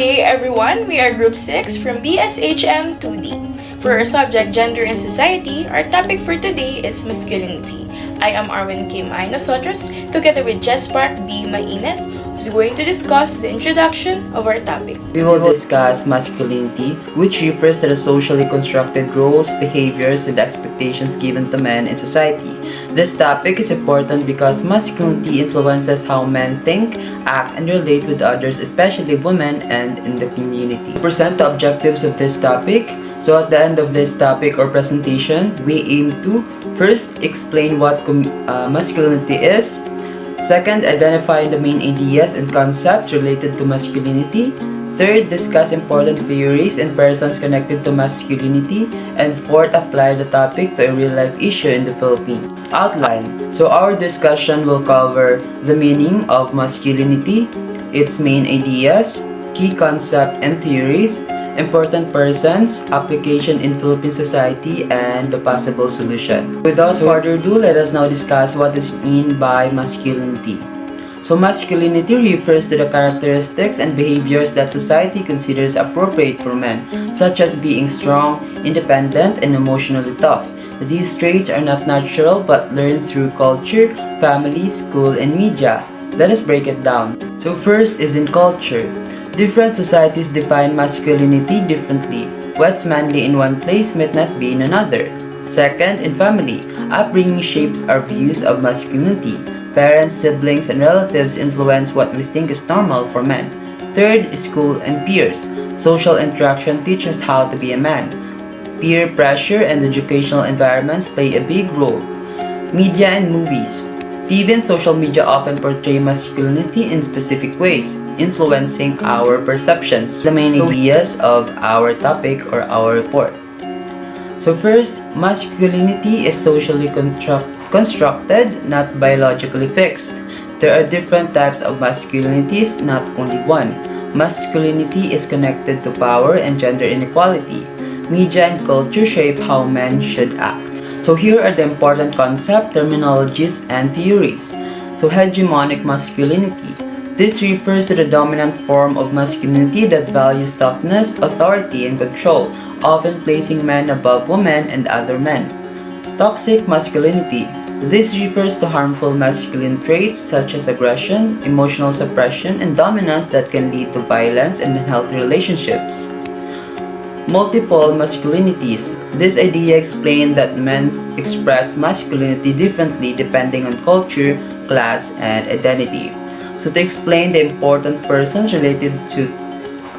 day, everyone. We are Group 6 from BSHM 2D. For our subject, Gender and Society, our topic for today is masculinity. I am Arwin Kim I. Nosotros, together with Jess Park B. Mainit, who's going to discuss the introduction of our topic. We will discuss masculinity, which refers to the socially constructed roles, behaviors, and expectations given to men in society. This topic is important because masculinity influences how men think, act, and relate with others, especially women and in the community. To present the objectives of this topic, so at the end of this topic or presentation, we aim to first explain what masculinity is, second, identify the main ideas and concepts related to masculinity, third, discuss important theories and persons connected to masculinity, and fourth, apply the topic to a real-life issue in the Philippines. Outline. So our discussion will cover the meaning of masculinity, its main ideas, key concepts and theories, important persons, application in Philippine society, and the possible solution. Without further ado, let us now discuss what is meant by masculinity. So masculinity refers to the characteristics and behaviors that society considers appropriate for men, such as being strong, independent, and emotionally tough. These traits are not natural but learned through culture, family, school, and media. Let us break it down. So first is in culture. Different societies define masculinity differently. What's manly in one place might not be in another. Second, in family. Upbringing shapes our views of masculinity. Parents, siblings, and relatives influence what we think is normal for men. Third, school and peers. Social interaction teaches how to be a man. Peer pressure and educational environments play a big role. Media and movies. TV and social media often portray masculinity in specific ways, influencing our perceptions. The main ideas of our topic or our report. So first, masculinity is socially constructed, not biologically fixed. There are different types of masculinities, not only one. Masculinity is connected to power and gender inequality. Media and culture shape how men should act. So here are the important concepts, terminologies, and theories. So hegemonic masculinity. This refers to the dominant form of masculinity that values toughness, authority, and control, often placing men above women and other men. Toxic masculinity. This refers to harmful masculine traits such as aggression, emotional suppression, and dominance that can lead to violence and unhealthy relationships. Multiple masculinities. This idea explains that men express masculinity differently depending on culture, class, and identity. So to explain the important persons related to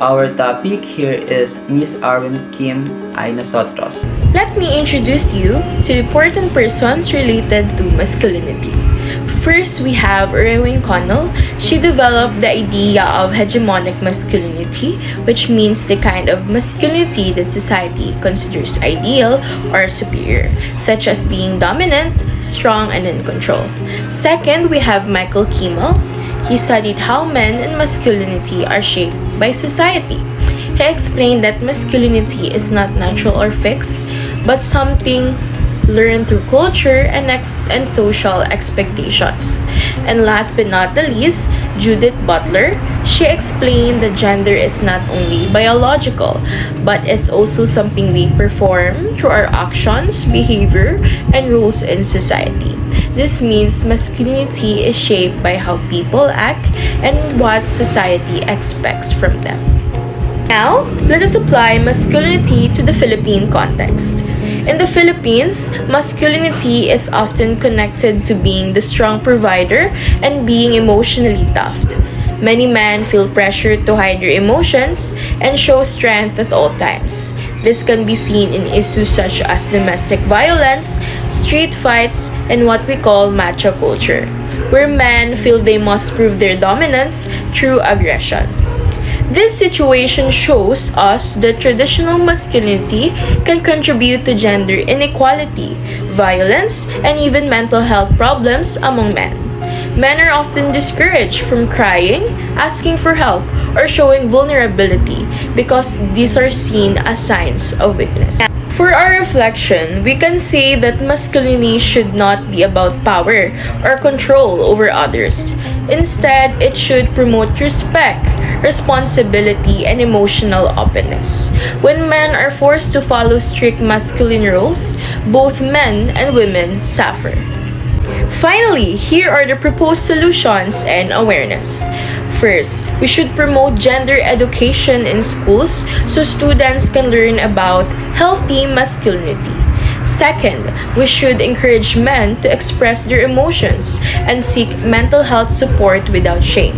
our topic, here is Miss Arwin Kim I. Nosotros. Let me introduce you to important persons related to masculinity. First, we have Erwin Connell. She developed the idea of hegemonic masculinity, which means the kind of masculinity that society considers ideal or superior, such as being dominant, strong, and in control. Second, we have Michael Kimmel. He studied how men and masculinity are shaped by society. He explained that masculinity is not natural or fixed, but something learned through culture and social expectations. And last but not the least, Judith Butler. She explained that gender is not only biological, but is also something we perform through our actions, behavior, and roles in society. This means masculinity is shaped by how people act and what society expects from them. Now, let us apply masculinity to the Philippine context. In the Philippines, masculinity is often connected to being the strong provider and being emotionally tough. Many men feel pressure to hide their emotions and show strength at all times. This can be seen in issues such as domestic violence, street fights, and what we call macho culture, where men feel they must prove their dominance through aggression. This situation shows us that traditional masculinity can contribute to gender inequality, violence, and even mental health problems among men. Men are often discouraged from crying, asking for help, or showing vulnerability because these are seen as signs of weakness. For our reflection, we can say that masculinity should not be about power or control over others. Instead, it should promote respect, responsibility, and emotional openness. When men are forced to follow strict masculine rules, both men and women suffer. Finally, here are the proposed solutions and awareness. First, we should promote gender education in schools so students can learn about healthy masculinity. Second, we should encourage men to express their emotions and seek mental health support without shame.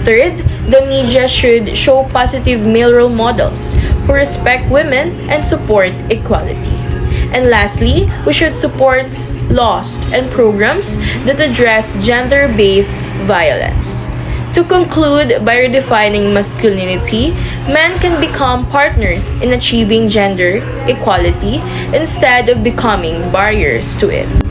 Third, the media should show positive male role models who respect women and support equality. And lastly, we should support laws and programs that address gender-based violence. To conclude, by redefining masculinity, men can become partners in achieving gender equality instead of becoming barriers to it.